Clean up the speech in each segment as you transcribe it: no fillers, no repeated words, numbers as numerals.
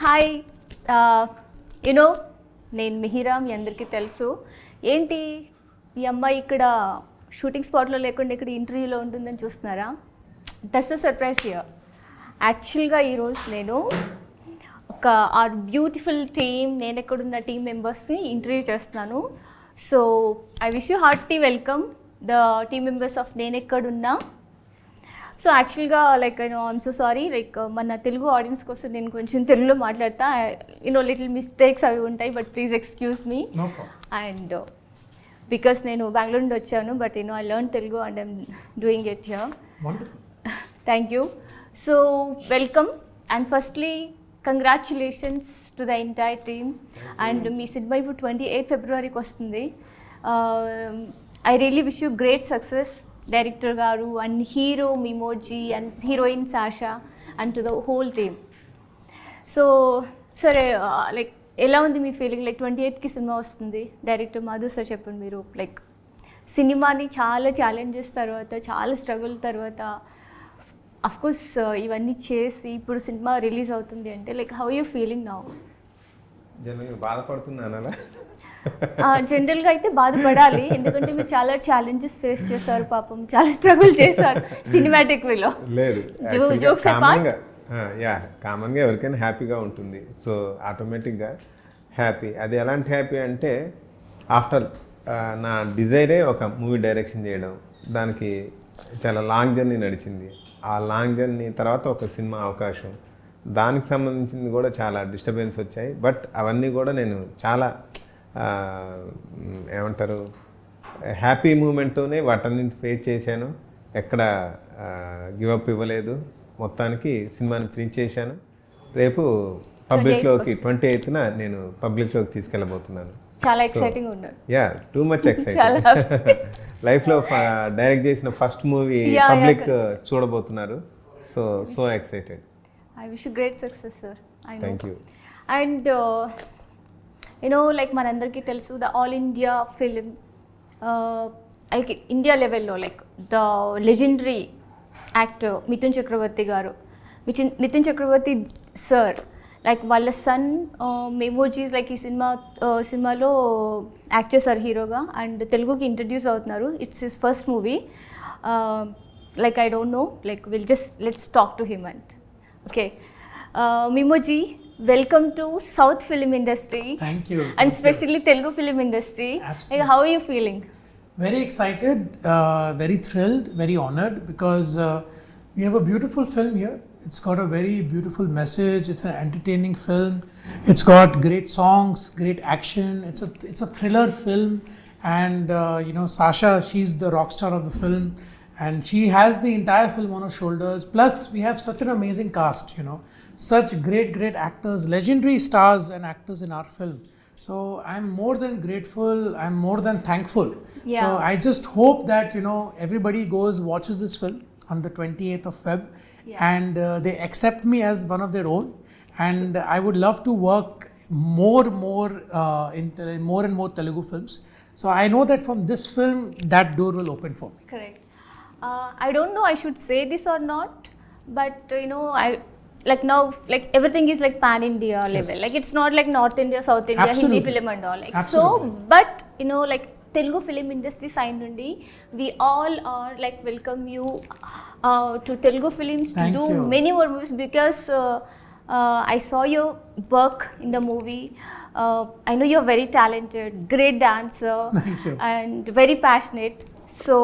Hi you know నేను మిహిరా, మీ అందరికీ తెలుసు. ఏంటి ఈ అమ్మాయి ఇక్కడ షూటింగ్ స్పాట్లో లేకుండా ఇక్కడ ఇంటర్వ్యూలో ఉంటుందని చూస్తున్నారా? That's the surprise here. యాక్చువల్గా ఈరోజు నేను ఒక ఆర్ బ్యూటిఫుల్ టీమ్, నేను ఎక్కడున్న టీమ్ మెంబర్స్ని ఇంటర్వ్యూ చేస్తున్నాను. So I wish you hearty welcome the team members of నేను ఎక్కడున్నా. సో యాక్చువల్గా like I'm so sorry, like మన తెలుగు ఆడియన్స్ కోసం నేను కొంచెం తెలుగులో మాట్లాడతా. లిటిల్ మిస్టేక్స్ అవి ఉంటాయి, but please excuse me. And because నేను బెంగళూరు నుండి వచ్చాను, but I learn Telugu and I'm doing it here. Thank you. So welcome and firstly congratulations to the entire team. And మీ సినిమా ఇప్పుడు 28 ఫిబ్రవరికి వస్తుంది. I really wish you great success, director గారు and hero Mimoh ji and heroine Sasha and to the whole team. So సరే, like ఎలా ఉంది మీ feeling? Like 28కి సినిమా వస్తుంది. డైరెక్టర్ మాధు సార్ చెప్పండి, మీరు లైక్ సినిమాని చాలా ఛాలెంజెస్ తర్వాత, చాలా స్ట్రగుల్ తర్వాత అఫ్కోర్స్ ఇవన్నీ చేసి ఇప్పుడు సినిమా రిలీజ్ అవుతుంది అంటే like how you feeling now? బాధపడుతున్నాను అలా. జనరల్గా అయితే బాధపడాలి, ఎందుకంటే మీరు చాలా ఛాలెంజెస్ ఫేస్ చేశారు, పాపం చాలా స్ట్రగుల్ చేశారు సినిమాటిక్ వేలో. లేదు, జోక్స్ అపార్ట్, కామన్గా ఎవరికైనా హ్యాపీగా ఉంటుంది. సో ఆటోమేటిక్గా హ్యాపీ. అది ఎలాంటి హ్యాపీ అంటే ఆఫ్టర్ నా డిజైరే ఒక మూవీ డైరెక్షన్ చేయడం, దానికి చాలా లాంగ్ జర్నీ నడిచింది. ఆ లాంగ్ జర్నీ తర్వాత ఒక సినిమా అవకాశం, దానికి సంబంధించింది కూడా చాలా డిస్టర్బెన్స్ వచ్చాయి. బట్ అవన్నీ కూడా నేను చాలా ఏమంటారు హ్యాపీ మూమెంట్తోనే వాటన్నింటి ఫేస్ చేశాను. ఎక్కడ గివప్ ఇవ్వలేదు. మొత్తానికి సినిమాని ఫినిష్ చేశాను. రేపు పబ్లిక్లోకి 28న నేను పబ్లిక్లోకి తీసుకెళ్ళబోతున్నాను. చాలా ఎక్సైటింగ్ ఉంది. Too much exciting. లైఫ్లో డైరెక్ట్ చేసిన ఫస్ట్ మూవీ పబ్లిక్ చూడబోతున్నారు. So excited. I wish you great success sir. Thank you. And like మనందరికీ తెలుసు, the all India film like India లెవెల్లో like the legendary actor Mithun Chakraborty గారు, మిథున్ చక్రవర్తి సార్, లైక్ వాళ్ళ son మెమోజీస్ like ఈ సినిమాలో యాక్ట్ చేశారు హీరోగా అండ్ తెలుగుకి ఇంట్రడ్యూస్ అవుతున్నారు. It's his first movie. Like I don't know, like let's talk to him. And okay, Mimoji, welcome to South film industry. Thank you. And especially Telugu film industry. Absolutely. Like, how are you feeling? Very excited, very thrilled, very honored because we have a beautiful film here. It's got a very beautiful message. It's an entertaining film. It's got great songs, great action. It's a thriller film, and Sasha, she's the rock star of the film, and she has the entire film on her shoulders. Plus, we have such an amazing cast. Such great actors, legendary stars and actors in our film. So I'm more than grateful, I'm more than thankful. Yeah. So I just hope that everybody watches this film on the 28th of Feb. Yeah. And they accept me as one of their own, and I would love to work more in more and more Telugu films. So I know that from this film that door will open for me. Correct. I don't know I should say this or not, but I like now, like everything is like pan India level. Yes. Like it's not like North India, South India, Absolutely. Hindi film and all. Like Absolutely. so, but like Telugu film industry side nundi, we all are like welcome you to Telugu films to Thank do you. many more movies because I saw your work in the movie. I know you're very talented, great dancer. Thank you. And very passionate. So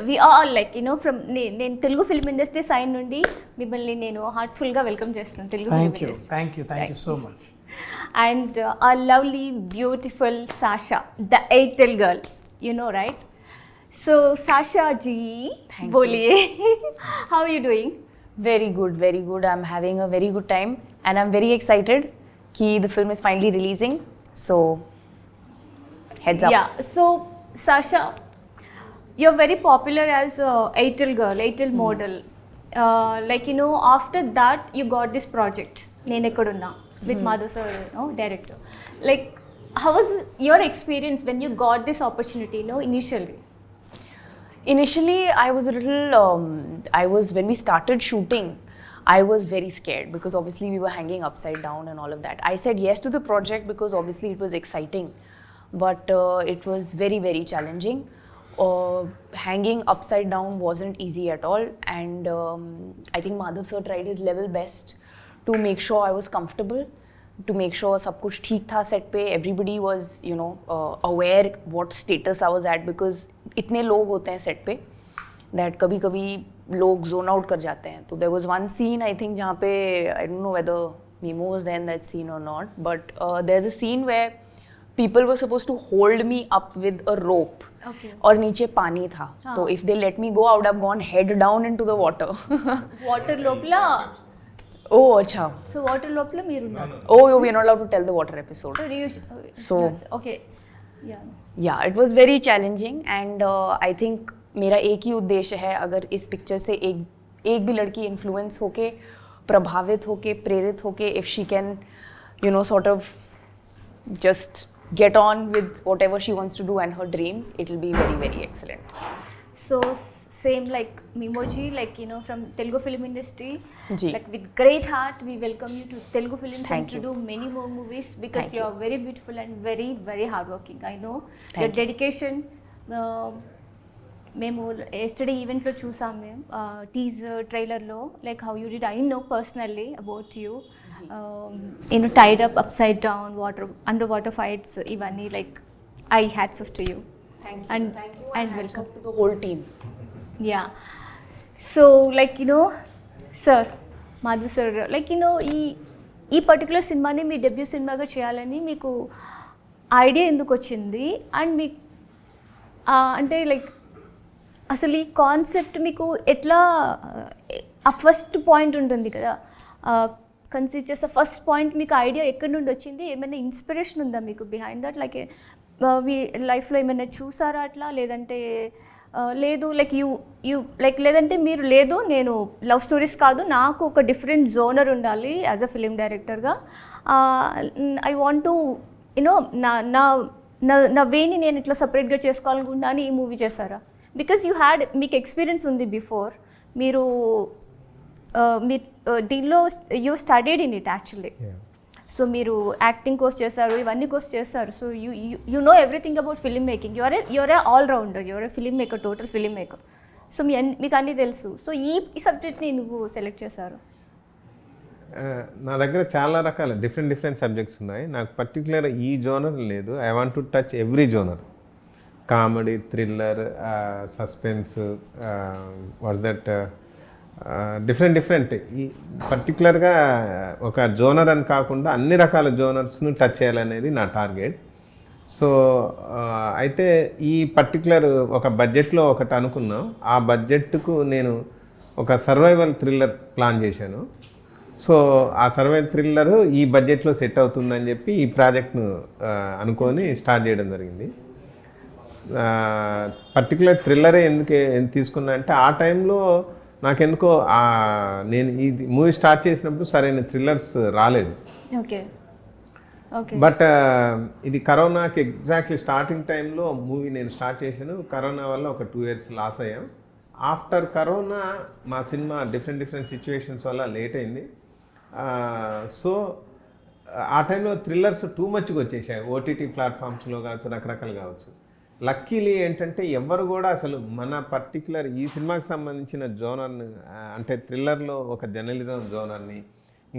we all like from నేను Telugu film industry side నుండి మిమ్మల్ని నేను హార్ట్ఫుల్గా welcome చేస్తున్నాను Telugu film industry. Thank you so much. And our lovely beautiful Sasha, the Airtel girl, right? So Sasha ji, boliye. How are you doing? Very good. I'm having a very good time and I'm very excited ki the film is finally releasing. So heads up. Yeah. So Sasha, you're very popular as Airtel girl, Airtel model. Like after that you got this project నేను ఎక్కడున్నా with Madhu sir, director. Like how was your experience when you got this opportunity initially? Initially I was a little when we started shooting I was very scared because obviously we were hanging upside down and all of that. I said yes to the project because obviously it was exciting, but it was very, very challenging. Hanging upside down wasn't easy at all, and I think Madhav sir tried his level best to make sure I was comfortable, to make sure सब कुछ ठीक था set पे. Everybody was, you know, aware what status I was at because इतने लोग होते हैं set पे that कभी-कभी लोग zone out कर जाते हैं. तो there was one scene I think जहाँ पे I don't know whether Mimo was there in that scene or not, but there's a scene where people were supposed to hold me up with a rope. Okay. और नीचे पानी था. तो if they let me go, I would have gone head down into the water. Water లోపల Oh, अच्छा. So water లోపల మీరు ఉన్నారు. Oh, we are not allowed to tell the water episode. So okay yeah Yeah, it was very challenging, and I think मेरा एक ही उद्देश्य है, अगर इस पिक्चर से एक भी लड़की इन्फ्लुएंस होके, प्रभावित होके, प्रेरित होके, if she can, you know, sort of just get on with whatever she wants to do and her dreams, it will be very, very excellent. So same like Mimoji, like you know, from Telugu film industry, Ji. like with great heart we welcome you to Telugu films Thank and to you. do many more movies because Thank you are very beautiful and very, very hardworking. I know Thank your you. dedication. మేము yesterday ఈవెంట్లో చూసాం మేము teaser ట్రైలర్లో like how you did I know personally about you you know tied up upside down water underwater fights ఇవన్నీ like I hats off to you and welcome To the whole team. Yeah so like you know sir Madhav sir like you know ఈ particular సినిమాని మీ debut సినిమాగా చేయాలని మీకు idea ఎందుకు వచ్చింది and మీకు అంటే లైక్ అసలు ఈ కాన్సెప్ట్ మీకు ఎట్లా ఆ ఫస్ట్ పాయింట్ ఉంటుంది కదా కన్సిడర్ చేసే ఫస్ట్ పాయింట్ మీకు ఐడియా ఎక్కడి నుండి వచ్చింది ఏమైనా ఇన్స్పిరేషన్ ఉందా మీకు బిహైండ్ దట్ లైక్ మీ లైఫ్లో ఏమైనా చూసారా అట్లా లేదంటే లేదు లైక్ యూ లైక్ లేదంటే మీరు లేదు నేను లవ్ స్టోరీస్ కాదు నాకు ఒక డిఫరెంట్ జోనర్ ఉండాలి యాజ్ అ ఫిలిం డైరెక్టర్గా ఐ వాంట్ టు యూనో నా వేని నేను ఇట్లా సపరేట్గా చేసుకోవాలనుకుంటున్నాను ఈ మూవీ చేశారా బికాస్ మీకు ఎక్స్పీరియన్స్ ఉంది బిఫోర్ మీరు దీనిలో you studied in it actually so మీరు యాక్టింగ్ కోర్స్ చేశారు ఇవన్నీ కోర్స్ చేస్తారు so you know everything about film making your A all rounder your A film maker total film maker so మీకు అన్నీ తెలుసు సో ఈ సబ్జెక్ట్ని నువ్వు సెలెక్ట్ చేశారు నా దగ్గర చాలా రకాల డిఫరెంట్ సబ్జెక్ట్స్ ఉన్నాయి నాకు పర్టికులర్ ఈ జోనర్ లేదు I want to touch every genre comedy thriller suspense what's that different ఈ పర్టికులర్గా ఒక జోనర్ అని కాకుండా అన్ని రకాల జోనర్స్ను టచ్ చేయాలనేది నా టార్గెట్ సో అయితే ఈ పర్టికులర్ ఒక బడ్జెట్లో ఒకటి అనుకున్నాం ఆ బడ్జెట్కు నేను ఒక సర్వైవల్ థ్రిల్లర్ ప్లాన్ చేశాను సో ఆ సర్వైవల్ థ్రిల్లర్ ఈ బడ్జెట్లో సెట్ అవుతుందని చెప్పి ఈ ప్రాజెక్ట్ను అనుకొని స్టార్ట్ చేయడం జరిగింది పర్టికులర్ థ్రిల్లరే ఎందుకు తీసుకున్నా అంటే ఆ టైంలో నాకెందుకో నేను ఈ మూవీ స్టార్ట్ చేసినప్పుడు సరైన థ్రిల్లర్స్ రాలేదు ఓకే ఓకే బట్ ఇది కరోనాకి ఎగ్జాక్ట్లీ స్టార్టింగ్ టైంలో మూవీ నేను స్టార్ట్ చేశాను కరోనా వల్ల ఒక 2 years లాస్ అయ్యాం ఆఫ్టర్ కరోనా మా సినిమా డిఫరెంట్ సిచ్యువేషన్స్ వల్ల లేట్ అయింది సో ఆ టైంలో థ్రిల్లర్స్ టూ మచ్గా వచ్చేసాయి ఓటీటీ ప్లాట్ఫామ్స్లో కావచ్చు రకరకాలు కావచ్చు లక్కీలీ ఏంటంటే ఎవరు కూడా అసలు మన పర్టికులర్ ఈ సినిమాకి సంబంధించిన జోనర్ని అంటే థ్రిల్లర్లో ఒక జర్నలిజం జోనర్ని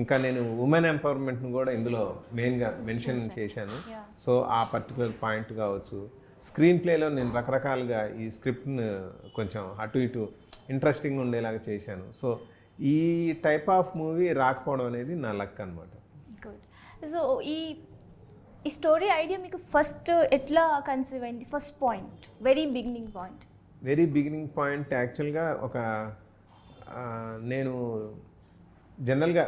ఇంకా నేను ఉమెన్ ఎంపవర్మెంట్ని కూడా ఇందులో మెయిన్గా మెన్షన్ చేశాను సో ఆ పర్టికులర్ పాయింట్ కావచ్చు స్క్రీన్ ప్లేలో నేను రకరకాలుగా ఈ స్క్రిప్ట్ని కొంచెం అటు ఇటు ఇంట్రెస్టింగ్ ఉండేలాగా చేశాను సో ఈ టైప్ ఆఫ్ మూవీ రాకపోవడం అనేది నా లక్ అనమాట గుడ్ సో ఈ స్టోరీ ఐడియా మీకు ఫస్ట్ ఎట్లా కన్సీవ్ అయింది first point very beginning point యాక్చువల్గా ఒక నేను జనరల్గా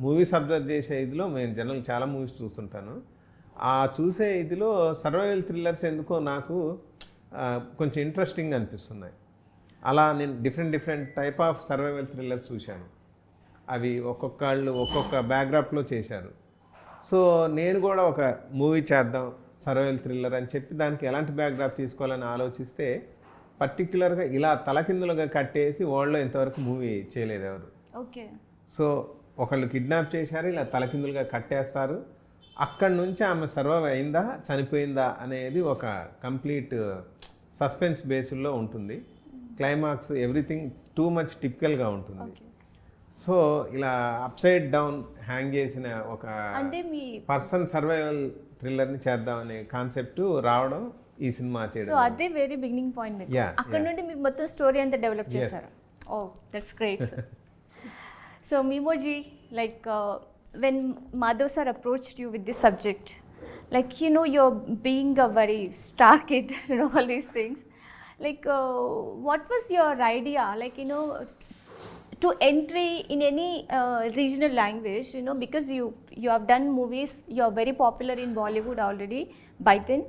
మూవీస్ అబ్జర్వ్ చేసే ఇదిలో నేను జనరల్ చాలా మూవీస్ చూస్తుంటాను ఆ చూసే ఇదిలో సర్వైవల్ థ్రిల్లర్స్ ఎందుకో నాకు కొంచెం ఇంట్రెస్టింగ్ అనిపిస్తున్నాయి అలా నేను different type of survival thrillers చూశాను అవి ఒక్కొక్కళ్ళు ఒక్కొక్క బ్యాక్డ్రాప్లో చేశారు సో నేను కూడా ఒక మూవీ చేద్దాం సర్వైవల్ థ్రిల్లర్ అని చెప్పి దానికి ఎలాంటి బ్యాక్డ్రాప్ తీసుకోవాలని ఆలోచిస్తే పర్టికులర్గా ఇలా తలకిందులుగా కట్టేసి వరల్డ్లో ఇంతవరకు మూవీ చేయలేదు ఎవరు ఓకే సో ఒకళ్ళు కిడ్నాప్ చేశారు, ఇలా తలకిందులుగా కట్టేస్తారు. అక్కడి నుంచి ఆమె సర్వైవ్ అయిందా చనిపోయిందా అనేది ఒక కంప్లీట్ సస్పెన్స్ బేస్లో ఉంటుంది. క్లైమాక్స్ ఎవ్రీథింగ్ టూ మచ్ టిపికల్గా ఉంటుంది. సో ఇలా అప్సైడ్ డౌన్ హ్యాంగ్ చేసిన ఒక అంటే మీ పర్సన్ సర్వైవల్ థ్రిల్లర్ని చేద్దామనే కాన్సెప్ట్ రావడం ఈ సినిమా సో చేయడం. అదే వెరీ బిగినింగ్ పాయింట్ మీకు. Yeah, అక్కడ నుండి మీరు మొత్తం స్టోరీ అంతా డెవలప్ చేశారు. Oh that's great sir. So Mimoh ji like when Madhav sir approached you with this subject, like you're being a very star kid, all these things, like what was your idea, like to entry in any regional language, because you have done movies, you are very popular in Bollywood already by then,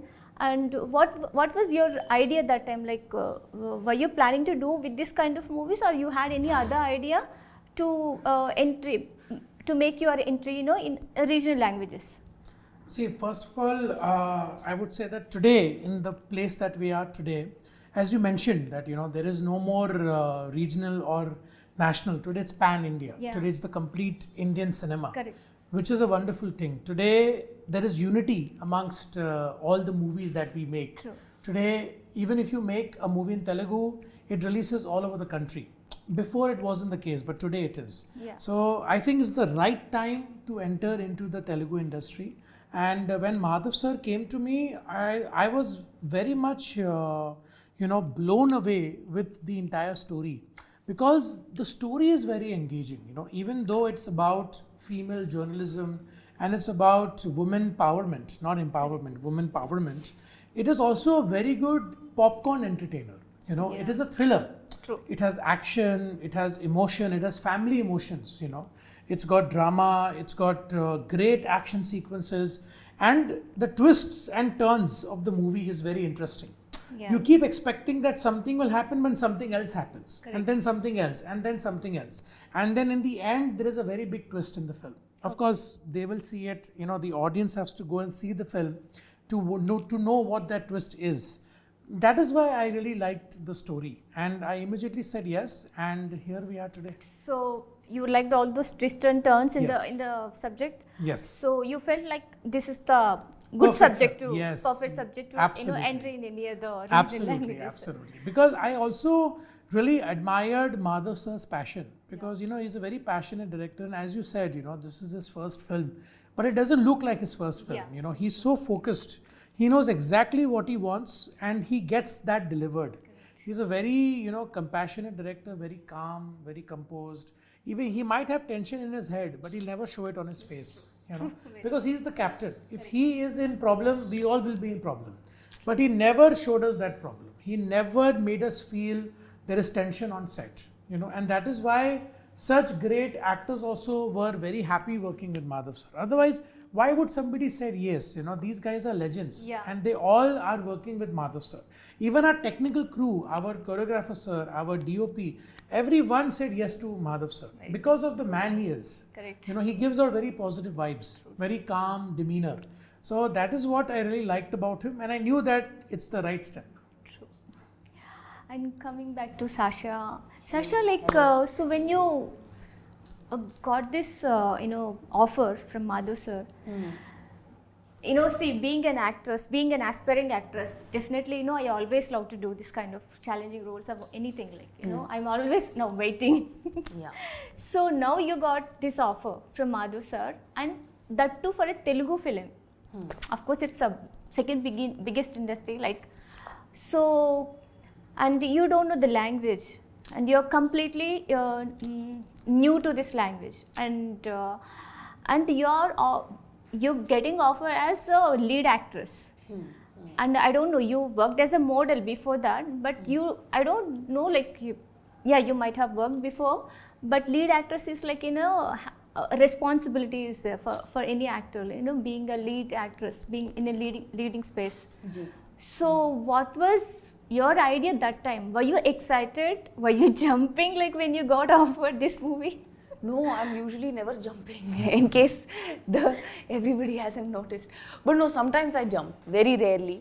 and what was your idea that time, like were you planning to do with this kind of movies, or you had any other idea to to make your entry in regional languages? See, first of all, I would say that today, in the place that we are today, as you mentioned, that there is no more regional or national. Today it's pan-India. Yeah. Today it's the complete Indian cinema. Correct. Which is a wonderful thing. Today there is unity amongst all the movies that we make. True. Today, even if you make a movie in Telugu, it releases all over the country. Before it wasn't the case, but today it is. Yeah. So I think it's the right time to enter into the Telugu industry. And when Madhav sir came to me, I was very much blown away with the entire story, because the story is very engaging. Even though it's about female journalism and it's about women empowerment, not empowerment, women empowerment, it is also a very good popcorn entertainer. It is a thriller. True. It has action, it has emotion, it has family emotions, It's got drama, it's got great action sequences, and the twists and turns of the movie is very interesting. Yeah. You keep expecting that something will happen when something else happens. Correct. And then something else, and then something else. And then in the end, there is a very big twist in the film. Of course, they will see it, the audience has to go and see the film to know what that twist is. That is why I really liked the story, and I immediately said yes, and here we are today. So you liked all those twists and turns in Yes. the subject. Yes. So you felt like this is the good Perfect subject to Yes. perfect subject to Absolutely. enter in any other regional Absolutely, languages. absolutely. Because I also really admired Madhav sir's passion, because he's a very passionate director, and as you said, this is his first film, but it doesn't look like his first film. Yeah. He's so focused. He knows exactly what he wants, and he gets that delivered. He's a very compassionate director, very calm, very composed. Even he might have tension in his head, but he'll never show it on his face, because he's the captain. If he is in problem, we all will be in problem. But he never showed us that problem. He never made us feel there is tension on set, and that is why such great actors also were very happy working with Madhav sir. Otherwise, why would somebody say yes? These guys are legends, Yeah. and they all are working with Madhav sir. Even our technical crew, our choreographer sir, our DOP, everyone said yes to Madhav sir, Right. because of the man he is. Correct. He gives out very positive vibes, very calm demeanor. So that is what I really liked about him, and I knew that it's the right step. True. And coming back to Sasha, like so when you got this offer from Madhav sir, see, being an actress, being an aspiring actress, definitely I always love to do this kind of challenging roles of anything, like I'm always now waiting. Yeah. So now you got this offer from Madhav sir, and that too for a Telugu film. Of course, it's a second biggest industry, like so, and you don't know the language, and you're completely new to this language, and you're getting offer as a lead actress. And I don't know, you worked as a model before that, but I don't know, like you might have worked before, but lead actress is like responsibilities for any actor, being a lead actress, being in a leading space. Ji. So what was your idea that time? Were you excited? Were you jumping like when you got offered this movie? No, I'm usually never jumping in case everybody hasn't noticed. But no, sometimes I jump, very rarely.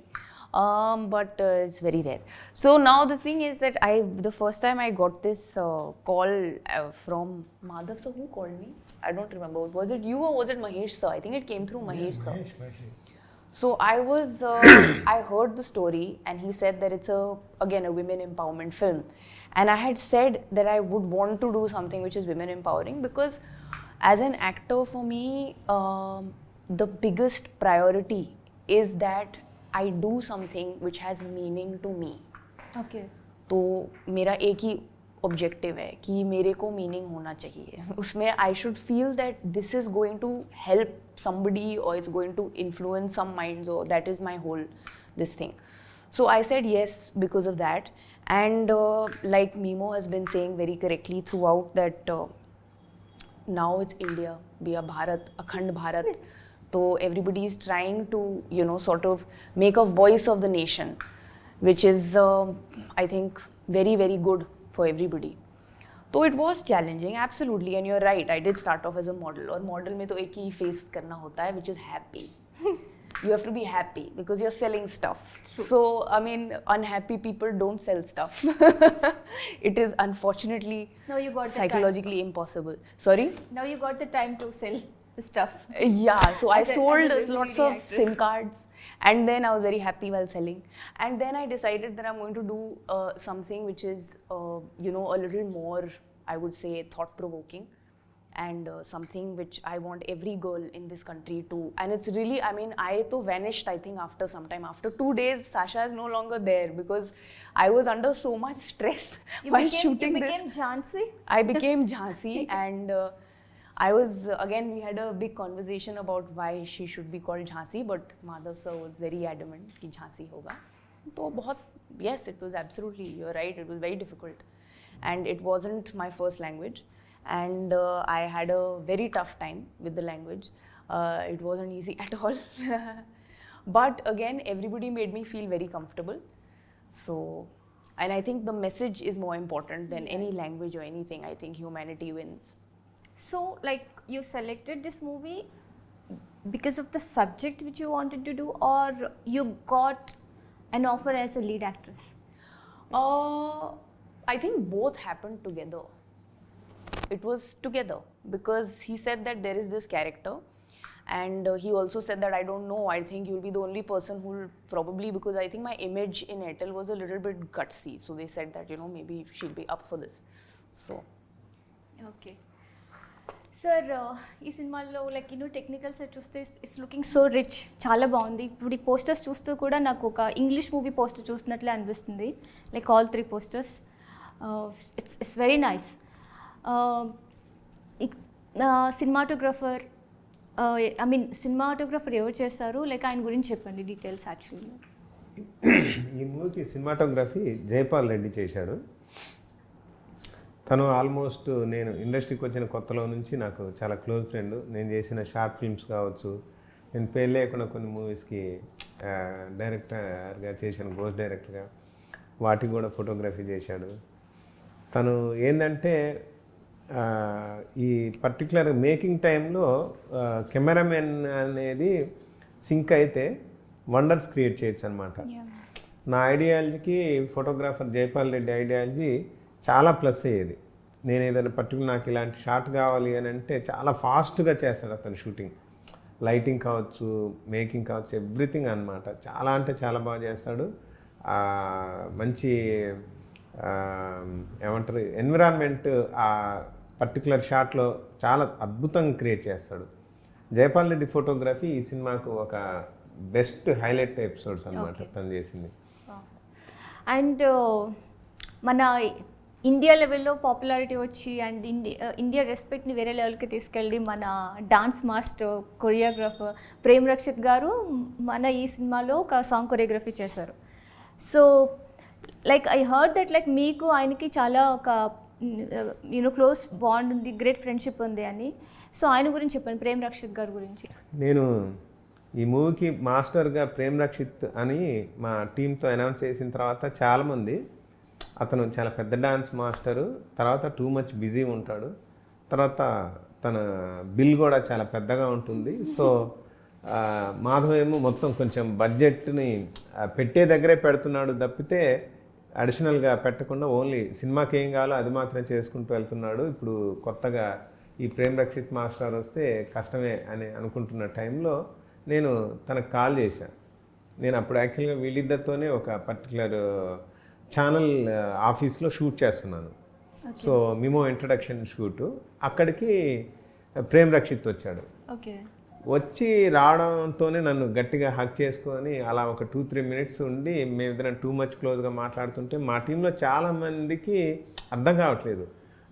but it's very rare. So now the thing is that the first time I got this call from Madhav sir, who called me? I don't remember. Was it you or was it Mahesh sir? I think it came through Mahesh sir. So I was, I heard the story and he said that it's again a women empowerment film. And I had said that I would want to do something which is women empowering because as an actor for me, the biggest priority is that I do something which has meaning to me. Okay तो मेरा एक ही objective है कि मेरे को meaning होना चाहिए उसमें I should feel that this is going to help somebody or it's going to influence some minds or that is my whole this thing. So I said yes because of that. And like Mimo has been saying very correctly throughout that now it's India, we are Bharat, Akhand Bharat. So everybody is trying to, you know, sort of make a voice of the nation, which is I think very, very good for everybody. तो it was challenging, absolutely, and you're right. I did start off as a model. और model में तो एक ही face करना होता है, which is happy. You have to be happy because you're selling stuff. So I mean, unhappy people don't sell stuff. It is unfortunately Now you got the psychologically impossible. Sorry? Now you got the time to sell the stuff. Yeah, so I As a sold busy lots lady of actress. SIM cards, and then I was very happy while selling. And then I decided that I'm going to do something which is, you know, a little more, I would say, thought-provoking, and something which I want every girl in this country to. And it's really, I mean, I to vanished, I think, after some time. After 2 days, Sasha is no longer there because I was under so much stress while shooting you this. became Jhansi? I became Jhansi, and I was, again, we had a big conversation about why she should be called Jhansi, but Madhav sir was very adamant कि Jhansi होगा. तो बहुत, yes, it was absolutely, you're right, it was very difficult. And it wasn't my first language. And I had a very tough time with the language. It wasn't easy at all. But again, everybody made me feel very comfortable. So, and I think the message is more important than any language or anything. I think humanity wins. So, like, you selected this movie because of the subject which you wanted to do, or you got an offer as a lead actress? I think both happened together. It was together because he said that there is this character, and he also said that I don't know, I think you'll be the only person who'll probably, because I think my image in Airtel was a little bit gutsy, so they said that, you know, maybe she'll be up for this. So okay sir ఈ సినిమాలో like you know technical set చూస్తే it's looking so rich, చాలా బాగుంది. ఇప్పుడు ఈ posters చూస్తూ కూడా నాకు ఒక ఇంగ్లీష్ మూవీ పోస్టర్ చూసినట్లే అనిపిస్తుంది, like all 3 posters. It's very nice. Cinematographer, I mean cinematographer ఎవరు చేస్తారు, లైక్ ఆయన గురించి చెప్పండి డీటెయిల్స్. యాక్చువల్లీ ఈ మూవీకి సినిమాటోగ్రఫీ జైపాల్ రెడ్డి చేశాడు. తను ఆల్మోస్ట్ నేను ఇండస్ట్రీకి వచ్చిన కొత్తలో నుంచి నాకు చాలా క్లోజ్ ఫ్రెండ్. నేను చేసిన షార్ట్ ఫిల్మ్స్ కావచ్చు, నేను పేరు లేకుండా కొన్ని మూవీస్కి డైరెక్టర్గా చేశాను, గోస్ట్ డైరెక్టర్గా, వాటికి కూడా ఫోటోగ్రఫీ చేశాడు. తను ఏంటంటే ఈ పర్టికులర్ మేకింగ్ టైంలో కెమెరామెన్ అనేది సింక్ అయితే వండర్స్ క్రియేట్ చేయొచ్చు అనమాట. నా ఐడియాలజీకి ఫోటోగ్రాఫర్ జైపాల్ రెడ్డి ఐడియాలజీ చాలా ప్లస్ అయ్యేది. నేను ఏదైనా పర్టికులర్ నాకు ఇలాంటి షాట్ కావాలి అని అంటే చాలా ఫాస్ట్గా చేస్తాడు అతను. షూటింగ్, లైటింగ్ కావచ్చు, మేకింగ్ కావచ్చు, ఎవ్రీథింగ్ అనమాట. చాలా అంటే చాలా బాగా చేస్తాడు. మంచి ఏమంటారు ఎన్విరాన్మెంట్ ఆ పర్టికులర్ షాట్లో చాలా అద్భుతంగా క్రియేట్ చేస్తాడు. జైపాల్ రెడ్డి ఫోటోగ్రఫీ ఈ సినిమాకు ఒక బెస్ట్ హైలైట్ ఎపిసోడ్స్ అనమాట తను చేసింది. అండ్ మన ఇండియా లెవెల్లో పాపులారిటీ వచ్చి అండ్ ఇండియా రెస్పెక్ట్ని వేరే లెవెల్కి తీసుకెళ్ళి మన dance master, choreographer Prem Rakshit గారు మన ఈ సినిమాలో ఒక సాంగ్ కొరియోగ్రఫీ చేశారు. So like I heard that like మీకు ఆయనకి చాలా ఒక యూనో క్లోజ్ బాండ్ ఉంది, గ్రేట్ ఫ్రెండ్షిప్ ఉంది అని. సో ఆయన గురించి చెప్పండి, ప్రేమ్ రక్షిత్ గారి గురించి. నేను ఈ మూవీకి మాస్టర్గా ప్రేమ్ రక్షిత్ అని మా టీంతో అనౌన్స్ చేసిన తర్వాత చాలామంది, అతను చాలా పెద్ద డాన్స్ మాస్టరు, తర్వాత టూ మచ్ బిజీ ఉంటాడు, తర్వాత తన బిల్ కూడా చాలా పెద్దగా ఉంటుంది, సో మాధవ్ ఏమో మొత్తం కొంచెం బడ్జెట్ని పెట్టే దగ్గరే పెడుతున్నాడు తప్పితే అడిషనల్గా పెట్టకుండా ఓన్లీ సినిమాకి ఏం కావాలో అది మాత్రం చేసుకుంటూ వెళ్తున్నాడు. ఇప్పుడు కొత్తగా ఈ ప్రేమ్ రక్షిత్ మాస్టర్ వస్తే కష్టమే అని అనుకుంటున్న టైంలో నేను తనకు కాల్ చేశాను. నేను అప్పుడు యాక్చువల్గా వీళ్ళిద్దరితోనే ఒక పర్టికులర్ ఛానల్ ఆఫీస్లో షూట్ చేస్తున్నాను. So Mimoh introduction shoot. అక్కడికి ప్రేమ్ రక్షిత్ వచ్చాడు. ఓకే. వచ్చి రావడంతోనే నన్ను గట్టిగా హక్ చేసుకొని అలా ఒక 2-3 మినిట్స్ ఉండి మేమిద్దరం టూ మచ్ క్లోజ్గా మాట్లాడుతుంటే మా టీంలో చాలామందికి అర్థం కావట్లేదు.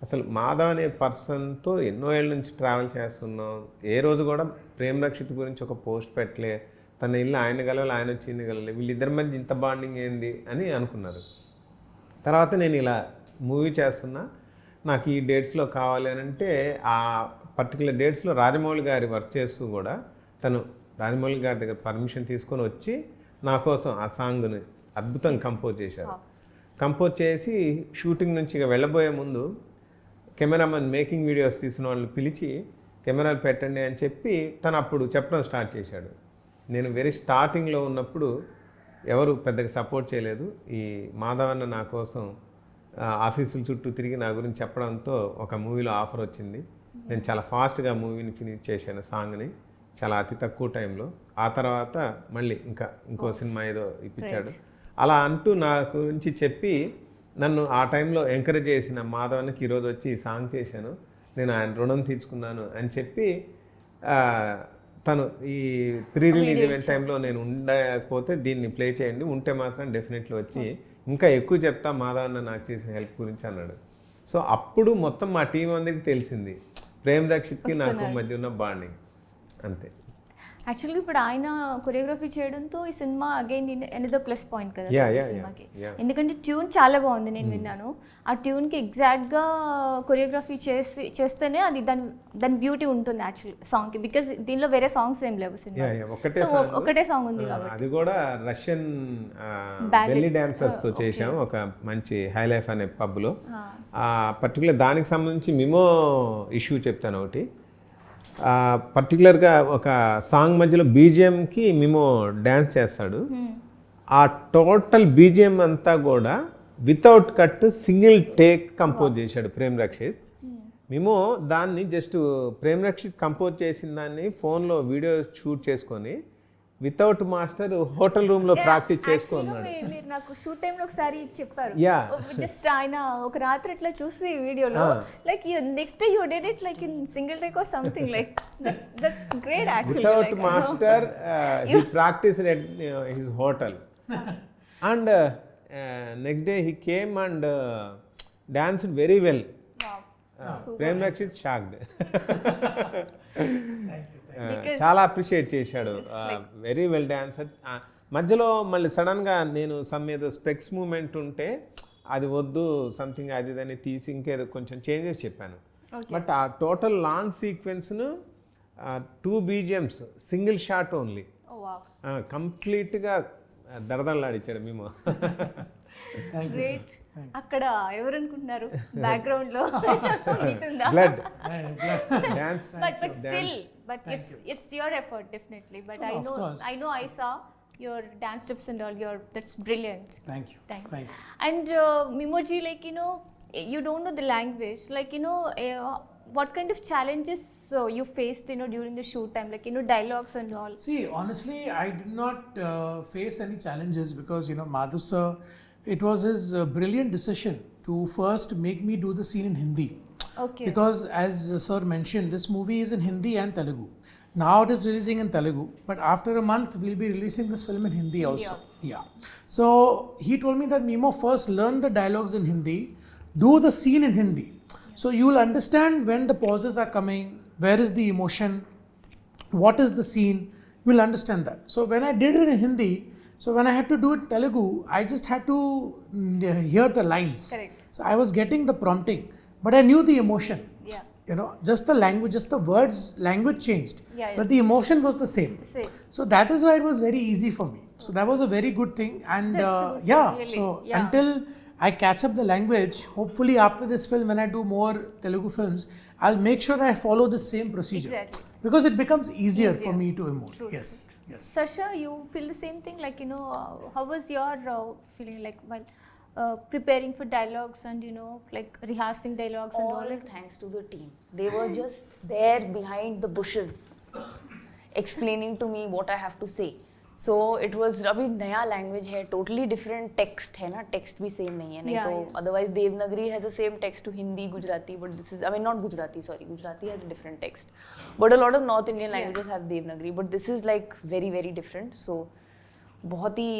అసలు మాధవ్ అనే పర్సన్తో ఎన్నో ఏళ్ళ నుంచి ట్రావెల్ చేస్తున్నాం, ఏ రోజు కూడా ప్రేమ్ రక్షిత్ గురించి ఒక పోస్ట్ పెట్టలే, తన ఇల్లు ఆయన గలవాలి, ఆయన వచ్చి ఇన్ని గలవాలి, వీళ్ళిద్దరి మధ్య ఇంత బాండింగ్ ఏంది అని అనుకున్నారు. తర్వాత నేను ఇలా మూవీ చేస్తున్నా, నాకు ఈ డేట్స్లో కావాలి అని అంటే ఆ పర్టికులర్ డేట్స్లో రాజమౌళి గారి వర్క్ చేస్తూ కూడా తను రాజమౌళి గారి దగ్గర పర్మిషన్ తీసుకొని వచ్చి నా కోసం ఆ సాంగ్ని అద్భుతంగా కంపోజ్ చేశారు. కంపోజ్ చేసి షూటింగ్ నుంచి ఇక వెళ్ళబోయే ముందు కెమెరామెన్ మేకింగ్ వీడియోస్ తీసిన వాళ్ళని పిలిచి కెమెరాలు పెట్టండి అని చెప్పి తను అప్పుడు చెప్పడం స్టార్ట్ చేశాడు. నేను వెరీ స్టార్టింగ్లో ఉన్నప్పుడు ఎవరు పెద్దగా సపోర్ట్ చేయలేదు. ఈ మాధవన్న నా కోసం ఆఫీసుల చుట్టూ తిరిగి నా గురించి చెప్పడంతో ఒక మూవీలో ఆఫర్ వచ్చింది. నేను చాలా ఫాస్ట్గా మూవీని ఫినిష్ చేశాను, సాంగ్ని చాలా అతి తక్కువ టైంలో. ఆ తర్వాత మళ్ళీ ఇంకో సినిమా ఏదో ఇప్పించాడు. అలా అంటూ నా గురించి చెప్పి నన్ను ఆ టైంలో ఎంకరేజ్ చేసిన మాధవన్కి ఈరోజు వచ్చి ఈ సాంగ్ చేశాను, నేను ఆయన రుణం తీర్చుకున్నాను అని చెప్పి తను ఈ ప్రీ రిలీజ్ ఈవెంట్ టైంలో నేను ఉండకపోతే దీన్ని ప్లే చేయండి, ఉంటే మాత్రం డెఫినెట్లీ వచ్చి ఇంకా ఎక్కువ చెప్తా మాధవన్న నాకు చేసిన హెల్ప్ గురించి అన్నాడు. సో అప్పుడు మొత్తం మా టీం అందరికి తెలిసింది ప్రేమ్ రక్షిత్కి నాకు మధ్య ఉన్న బాండింగ్. అంతే. యాక్చువల్గా ఇప్పుడు ఆయన కొరియోగ్రఫీ చేయడంతో ఈ cinema again another plus point కదా సినిమాకి. ఎందుకంటే ట్యూన్ చాలా బాగుంది, నేను విన్నాను. ఆ ట్యూన్కి ఎగ్జాక్ట్గా కొరియోగ్రఫీ చేస్తేనే అది దాని బ్యూటీ ఉంటుంది యాక్చువల్ సాంగ్కి. బికాజ్ దీనిలో వేరే సాంగ్స్ ఏం లేవు సినిమా, ఒకటే సాంగ్ ఉంది కాబట్టి. అది కూడా రష్యన్ బెల్లీ డాన్సర్స్తో చేసాం ఒక మంచి హై లైఫ్ అనే పబ్లో. పర్టికులర్ దానికి సంబంధించి మిమో ఇష్యూ చెప్తాను ఒకటి. పర్టికులర్గా ఒక సాంగ్ మధ్యలో బీజిఎంకి మేము డ్యాన్స్ చేస్తాడు. ఆ టోటల్ బీజిఎం అంతా కూడా without cut single take compose చేశాడు ప్రేమ్ రక్షిత్. మేము దాన్ని జస్ట్ ప్రేమ్ రక్షిత్ కంపోజ్ చేసిన దాన్ని ఫోన్లో వీడియో షూట్ చేసుకొని వితౌట్ మాస్టర్ హోటల్ రూమ్ లో ప్రాక్టీస్ చేసుకున్నాడు. మీరు నాకు షూట్ టైంలో ఒకసారి చెప్పారు, జస్ట్ ఆయన ఒక రాత్రి ఇట్లా చూసి వీడియోలో like next you did it like in single take or something like that's great actually. Without master he practised at his hotel and next day he came and danced very well. Prem Rakshit shocked. చాలా appreciate చేశాడు, very well dancer. మధ్యలో మళ్ళీ సడన్గా నేను some ఏదో specs moment ఉంటే అది వద్దు సంథింగ్ అది దాన్ని తీసి ఇంకేదో కొంచెం చేంజెస్ చెప్పాను. బట్ ఆ టోటల్ లాంగ్ సీక్వెన్స్ను 2 BGMs సింగిల్ షాట్ ఓన్లీ కంప్లీట్గా దడదడలాడిచ్చాడు మేము. అక్కడ ఎవరు అనుకుంటున్నారు బ్యాక్గ్రౌండ్ లో blood dance, but still but it's your effort definitely. But I know I saw your dance steps and all that's brilliant. Thank you. And Mimoji, like you don't know the language, like what kind of challenges you faced during the shoot time, like dialogues and all? See, honestly I did not face any challenges because Madhav sir, it was his brilliant decision to first make me do the scene in Hindi. Okay. Because as sir mentioned, this movie is in Hindi and Telugu. Now it is releasing in Telugu, but after a month we'll be releasing this film in Hindi also. Yeah. So he told me that Mimo, first learn the dialogues in Hindi, do the scene in Hindi. So you will understand when the pauses are coming, where is the emotion, what is the scene, you will understand that. So when I did it in Hindi, so when I had to do it Telugu, I just had to hear the lines. Correct. So I was getting the prompting, but I knew the emotion. Yeah. Just the language, just the words, language changed. Yeah. But the emotion was the same. Same. So that is why it was very easy for me. So that was a very good thing. And really, so until I catch up the language, hopefully after this film, when I do more Telugu films, I'll make sure I follow the same procedure. Exactly. because it becomes easier for me to emote. Yes, yes. Sasha, you feel the same thing? Like, you know, how was your feeling like while preparing for dialogues and, you know, like rehearsing dialogues and all? All thanks to the team. They were just there behind the bushes, explaining to me what I have to say. So it was अभी नया language है, totally different text है ना, text भी same नहीं है, नहीं तो otherwise Devnagari has the same text to Hindi, Gujarati, but this is, I mean not Gujarati, sorry, Gujarati has a different text, but a lot of North Indian languages have Devnagari, but this is like very very different, so बहुत ही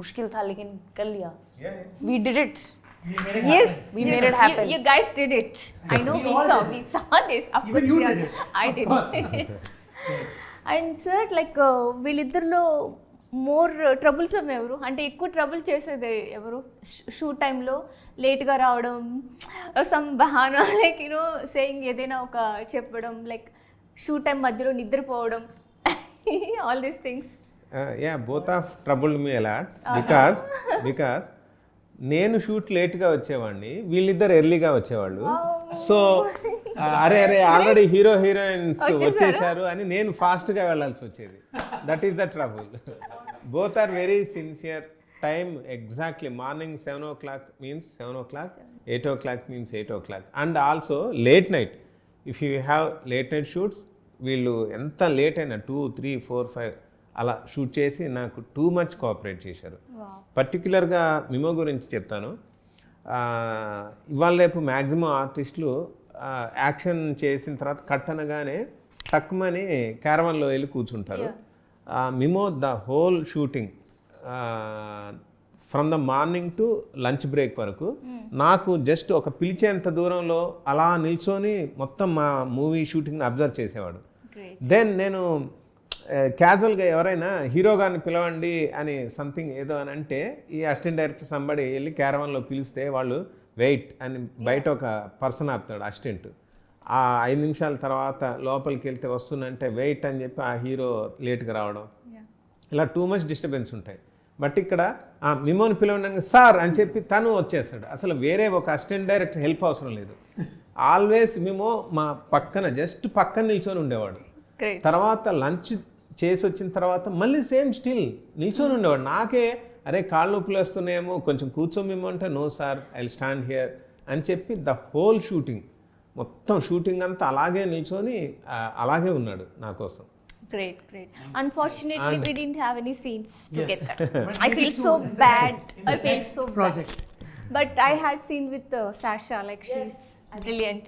मुश्किल था लेकिन कर लिया. We did it. We made it Yes, happen. We made it happen. You guys did it. I know We all did we it. saw this. Of Even course, you we did are- it. I Of did course. it. Yes. And sir like వీళ్ళిద్దరిలో more troublesome ఎవరు, అంటే ఎక్కువ trouble చేసేది ఎవరు shoot టైంలో లేట్గా రావడం, some బహానా like you know saying ఏదైనా ఒక చెప్పడం, లైక్ షూట్ టైం మధ్యలో నిద్రపోవడం, all these things? Both of troubled me a lot because నేను షూట్ లేట్గా వచ్చేవాడిని, వీళ్ళిద్దరు ఎర్లీగా వచ్చేవాళ్ళు. సో అరే ఆల్రెడీ హీరోయిన్స్ వచ్చేసారు అని నేను ఫాస్ట్గా వెళ్ళాల్సి వచ్చేది. That is the trouble. Both are very sincere. Time exactly morning 7 o'clock means 7 o'clock, 8 o'clock means 8 o'clock. And also late night, if you have late night shoots, వీళ్ళు ఎంత లేట్ అయినా 2, 3, 4, 5 అలా షూట్ చేసి నాకు టూ మచ్ కోఆపరేట్ చేశారు. పర్టికులర్గా మిమో గురించి చెప్తాను. ఇవాళ రేపు మ్యాక్సిమం ఆర్టిస్టులు యాక్షన్ చేసిన తర్వాత కట్ అనగానే తక్కువని క్యారవన్లో వెళ్ళి కూర్చుంటారు. Mimoh the whole shooting from the morning to lunch break వరకు నాకు జస్ట్ ఒక పిలిచేంత దూరంలో అలా నిల్చొని మొత్తం మా మూవీ షూటింగ్ని అబ్జర్వ్ చేసేవాడు. దెన్ నేను క్యాజువల్గా ఎవరైనా హీరో గారిని పిలవండి అని సంథింగ్ ఏదో అని అంటే, ఈ అసిస్టెంట్ డైరెక్టర్ సంబడి వెళ్ళి క్యారవాన్లో పిలిస్తే వాళ్ళు వెయిట్ అని బయట ఒక పర్సన్ ఆపుతాడు అసిస్టెంట్. ఆ 5 నిమిషాల తర్వాత లోపలికి వెళ్తే వస్తుందంటే వెయిట్ అని చెప్పి ఆ హీరో లేట్గా రావడం, ఇలా టూ మచ్ డిస్టర్బెన్స్ ఉంటాయి. బట్ ఇక్కడ మిమోని పిలవడానికి సార్ అని చెప్పి తను వచ్చేస్తాడు. అసలు వేరే ఒక అసిస్టెంట్ డైరెక్టర్ హెల్ప్ అవసరం లేదు. ఆల్వేస్ మిమో మా పక్కన జస్ట్ పక్కన నిల్చొని ఉండేవాడు. తర్వాత లంచ్ చేసి వచ్చిన తర్వాత మళ్ళీ సేమ్ స్టిల్ నిల్చొని ఉండేవాడు. నాకే అరే కాళ్ళు నొప్పులు వస్తున్నాయేమో కొంచెం కూర్చోమేమో అంటే, no sir I will stand here అని చెప్పి ద హోల్ షూటింగ్ మొత్తం షూటింగ్ అంతా అలాగే నిల్చొని అలాగే ఉన్నాడు నా కోసం. Great. Unfortunately, we didn't have any scenes together. But I maybe feel soon so in the bad. next- in the next project. But I had seen with Sasha, like she's brilliant.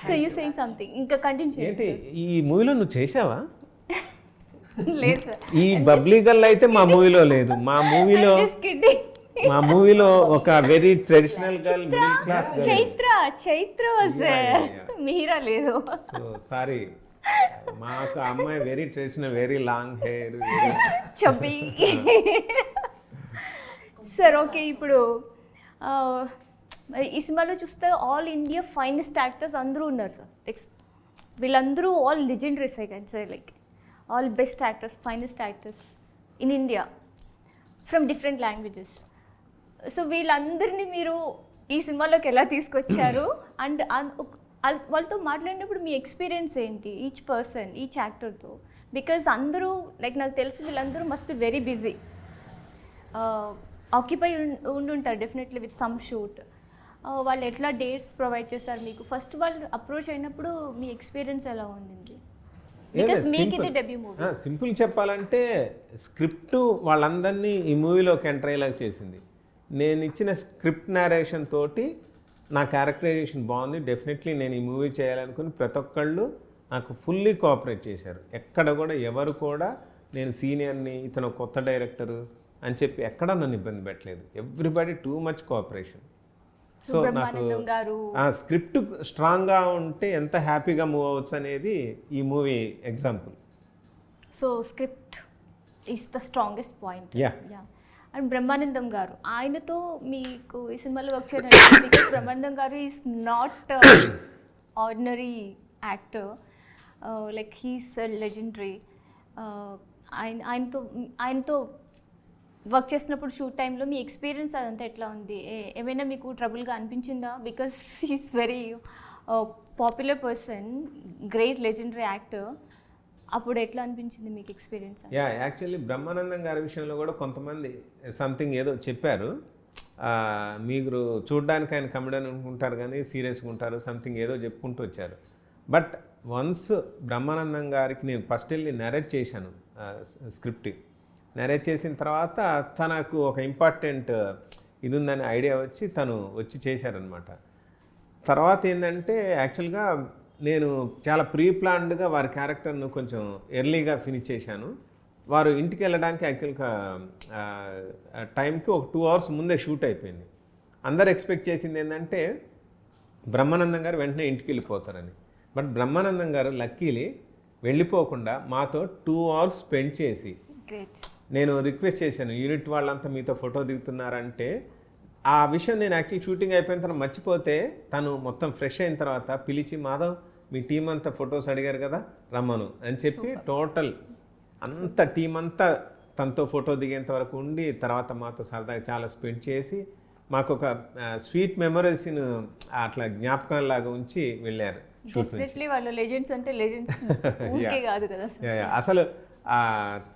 So you're saying something? ఇంకా continue ఏంటి ఈ మూవీలో నువ్వు చేసావా? లేదు sir. ఈ Babli girl అయితే మా మూవీలో లేదు. మా మూవీలో ఒక very traditional girl, middle class Chaitra sir, మీరా లేదు. సో సారీ, మాకు అమ్మాయి very traditional, very long hair, chubby. Sir okay, ఇప్పుడు ఈ సినిమాలో చూస్తే ఆల్ ఇండియా ఫైనెస్ట్ యాక్టర్స్ అందరూ ఉన్నారు సార్. లైక్ వీళ్ళందరూ all legendaries I can say, like all best actors, finest actors in India from different languages. So వీళ్ళందరినీ మీరు ఈ సినిమాలోకి ఎలా తీసుకొచ్చారు? అండ్ వాళ్ళతో మాట్లాడినప్పుడు మీ ఎక్స్పీరియన్స్ ఏంటి, ఈచ్ పర్సన్, ఈచ్ యాక్టర్తో? బికాజ్ అందరూ లైక్ నాకు తెలిసి వీళ్ళందరూ must be very busy, occupy ఉండుంటారు డెఫినెట్లీ విత్ సమ్ షూట్. వాళ్ళు ఎట్లా డేట్స్ ప్రొవైడ్ చేశారు మీకు? ఫస్ట్ వాళ్ళు అప్రోచ్ అయినప్పుడు మీ ఎక్స్పీరియన్స్ ఎలా ఉంది? బికాస్ మీకు ఇది డెబ్యూ మూవీ. సింపుల్ చెప్పాలంటే స్క్రిప్ట్ వాళ్ళందరినీ ఈ మూవీలోకి ఎంటర్ అయ్యేలాగా చేసింది. నేను ఇచ్చిన స్క్రిప్ట్ నేరేషన్ తోటి నా క్యారెక్టరైజేషన్ బాగుంది, డెఫినెట్లీ నేను ఈ మూవీ చేయాలనుకుని ప్రతి ఒక్కళ్ళు నాకు ఫుల్లీ కోఆపరేట్ చేశారు. ఎక్కడ కూడా ఎవరు కూడా నేను సీనియర్ని, ఇతను కొత్త డైరెక్టరు అని చెప్పి ఎక్కడా నన్ను ఇబ్బంది పెట్టలేదు. Everybody too much cooperation. So నాకు స్క్రిప్ట్ స్ట్రాంగ్గా ఉంటే ఎంత హ్యాపీగా మూవ్ అవ్వచ్చు అనేది ఈ movie example. So script is the strongest point. Yeah. And Brahmanandam గారు, ఆయనతో మీకు ఈ సినిమాలో వర్క్ చేయడం, బికాస్ బ్రహ్మానందం గారు is not ordinary actor, like he's legendary. ఆయనతో వర్క్ చేసినప్పుడు షూట్ టైంలో మీ ఎక్స్పీరియన్స్ అదంతా ఎట్లా ఉంది? ఏమైనా మీకు ట్రబుల్గా అనిపించిందా? Because he's very popular person, great legendary actor, అప్పుడు ఎట్లా అనిపించింది మీకు ఎక్స్పీరియన్స్? యా, యాక్చువల్లీ బ్రహ్మానందం గారి విషయంలో కూడా కొంతమంది సంథింగ్ ఏదో చెప్పారు. మీరు చూడడానికి ఆయన కమెడియన్ అనుకుంటారు కానీ సీరియస్గా ఉంటారు, సంథింగ్ ఏదో చెప్పుకుంటూ వచ్చారు. బట్ వన్స్ బ్రహ్మానందం గారికి నేను ఫస్ట్ వెళ్ళి నరేట్ చేశాను స్క్రిప్ట్. నరేట్ చేసిన తర్వాత తనకు ఒక ఇంపార్టెంట్ ఇది ఉందని ఐడియా వచ్చి తను వచ్చి చేశారనమాట. తర్వాత ఏంటంటే యాక్చువల్గా నేను చాలా ప్రీ ప్లాన్డ్గా వారి క్యారెక్టర్ను కొంచెం ఎర్లీగా ఫినిష్ చేశాను. వారు ఇంటికి వెళ్ళడానికి యాక్చువల్గా టైంకి ఒక 2 hours ముందే షూట్ అయిపోయింది. అందరు ఎక్స్పెక్ట్ చేసింది ఏంటంటే బ్రహ్మానందం గారు వెంటనే ఇంటికి వెళ్ళిపోతారని. బట్ బ్రహ్మానందం గారు లక్కీలీ వెళ్ళిపోకుండా మాతో 2 hours స్పెండ్ చేసి, గ్రేట్. నేను రిక్వెస్ట్ చేశాను యూనిట్ వాళ్ళంతా మీతో ఫోటో దిగుతున్నారంటే, ఆ విషయం నేను యాక్చువల్లీ షూటింగ్ అయిపోయిన తర్వాత మర్చిపోతే తను మొత్తం ఫ్రెష్ అయిన తర్వాత పిలిచి, మాధవ్ మీ టీం అంతా ఫొటోస్ అడిగారు కదా రమ్మను అని చెప్పి టోటల్ అంత టీం అంతా తనతో ఫోటో దిగేంత వరకు ఉండి తర్వాత మాతో సరదాగా చాలా స్పెండ్ చేసి మాకు ఒక స్వీట్ మెమరీస్ను అట్లా జ్ఞాపకాలలాగా ఉంచి వెళ్ళారు. డెఫినెట్లీ వాళ్ళు లెజెండ్స్ అంటే లెజెండ్స్ ఊరికే కాదు కదా అసలు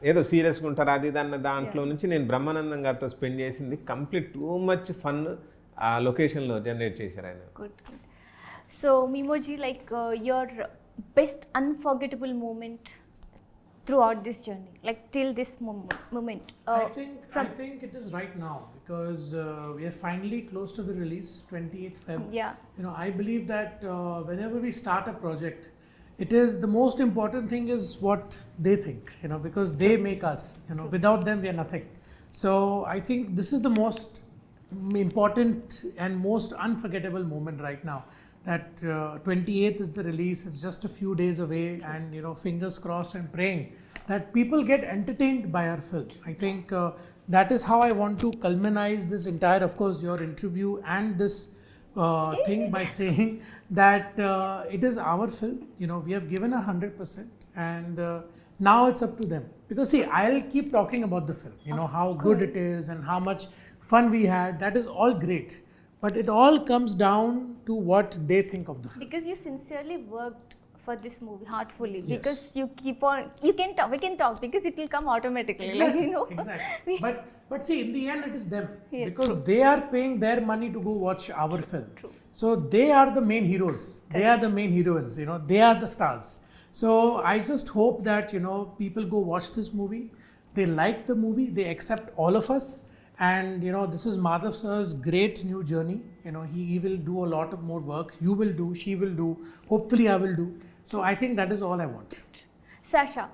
ఏదో సీరియస్గా ఉంటారు అది అన్న దాంట్లో నుంచి నేను బ్రహ్మానందం గారితో స్పెండ్ చేసింది కంప్లీట్ టూ మచ్ ఫన్ ఆ లొకేషన్లో జనరేట్ చేశారు ఆయన. Good good. So Mimoh ji, like your best unforgettable moment throughout this journey, like till this moment? I think it is right now because we are finally close to the release, 28th Feb. Yeah. You know, I believe that whenever we start a project, it is the most important thing is what they think, you know, because they make us, you know, without them we are nothing. So I think this is the most important and most unforgettable moment right now. That 28th is the release, it's just a few days away, and you know, fingers crossed and praying that people get entertained by our film. I think that is how I want to culminate this entire, of course, your interview and this thing by saying that it is our film. You know, we have given 100%, and now it's up to them. Because see, I'll keep talking about the film, you know, how good it is and how much fun we had. That is all great. But it all comes down to what they think of the film. Because you sincerely worked for this movie heartfully. Yes. Because you keep on, we can talk because it will come automatically. Exactly, Like, you know. exactly. But see, in the end, it is them. Yeah. Because they are paying their money to go watch our film. True. So they are the main heroes. Correct. They are the main heroines. You know, they are the stars. So I just hope that, you know, people go watch this movie. They like the movie. They accept all of us. And you know, this is Madhav sir's great new journey. You know, he will do a lot of more work. You will do, she will do, hopefully I will do. So I think that is all I want. Sasha,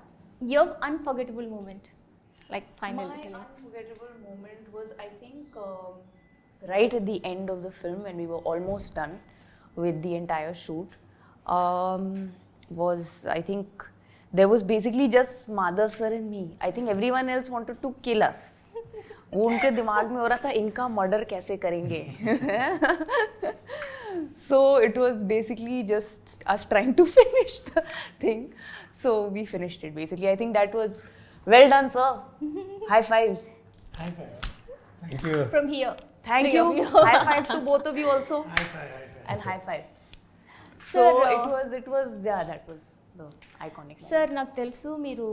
your unforgettable moment, like final. My unforgettable moment was, I think, right at the end of the film when we were almost done with the entire shoot. Was, I think, there was basically just Madhav sir and me. I think everyone else wanted to kill us. वो उनके दिमाग में हो रहा था इनका murder कैसे करेंगे. So it was basically just us trying to finish the thing. So we finished it basically. I think that was well done, sir. High five. High five. Thank you. From here. Thank Three you. of you. High five to both of you also. High five. High five. And high five. Sir, So it was yeah, that was the iconic moment. Sir, నాకు తెలుసు మీరు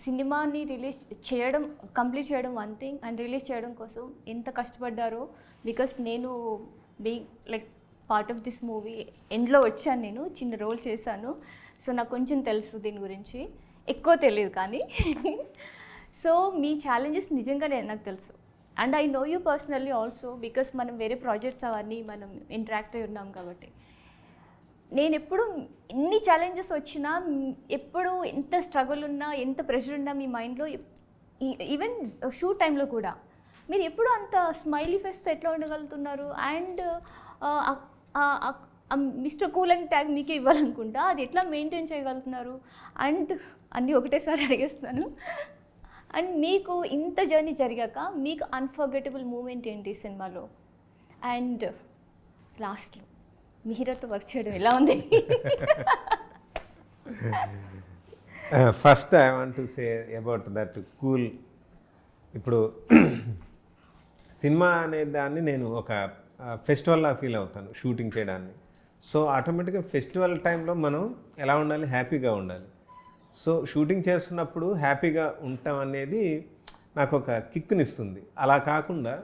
సినిమాని release చేయడం, complete చేయడం one thing, and release చేయడం కోసం ఎంత కష్టపడ్డారో. Because నేను like part of this movie ఎండ్లో వచ్చాను, నేను చిన్న రోల్ చేశాను. సో నాకు కొంచెం తెలుసు దీని గురించి, ఎక్కువ తెలియదు కానీ. సో మీ ఛాలెంజెస్ నిజంగానే నాకు తెలుసు. And I know you personally also, because మనం వేరే ప్రాజెక్ట్స్ అవన్నీ మనం ఇంటరాక్ట్ అయి ఉన్నాం కాబట్టి. నేను ఎప్పుడు ఎన్ని ఛాలెంజెస్ వచ్చినా, ఎప్పుడు ఎంత స్ట్రగుల్ ఉన్నా, ఎంత ప్రెషర్ ఉన్నా మీ మైండ్లో, ఈవెన్ షూట్ టైంలో కూడా మీరు ఎప్పుడు అంత స్మైలీ ఫేస్తో ఎట్లా ఉండగలుగుతున్నారు? And mister cool and tag మీకే ఇవ్వాలనుకుంటా, అది ఎట్లా మెయింటైన్ చేయగలుగుతున్నారు? అండ్ అన్నీ ఒకటేసారి అడిగేస్తున్నాను. అండ్ మీకు ఇంత జర్నీ జరిగాక మీకు అన్ఫర్గెటబుల్ మూమెంట్ ఏంటి సినిమాలో? అండ్ లాస్ట్లో మిహిరాతో వర్క్ చేయడం ఎలా ఉంది? First I want to say about that cool. ఇప్పుడు సినిమా అనే దాన్ని నేను ఒక ఫెస్టివల్లా ఫీల్ అవుతాను షూటింగ్ చేయడాన్ని. సో ఆటోమేటిక్గా ఫెస్టివల్ టైంలో మనం ఎలా ఉండాలి, హ్యాపీగా ఉండాలి. సో షూటింగ్ చేస్తున్నప్పుడు హ్యాపీగా ఉండటం అనేది నాకు ఒక కిక్నిస్తుంది. అలా కాకుండా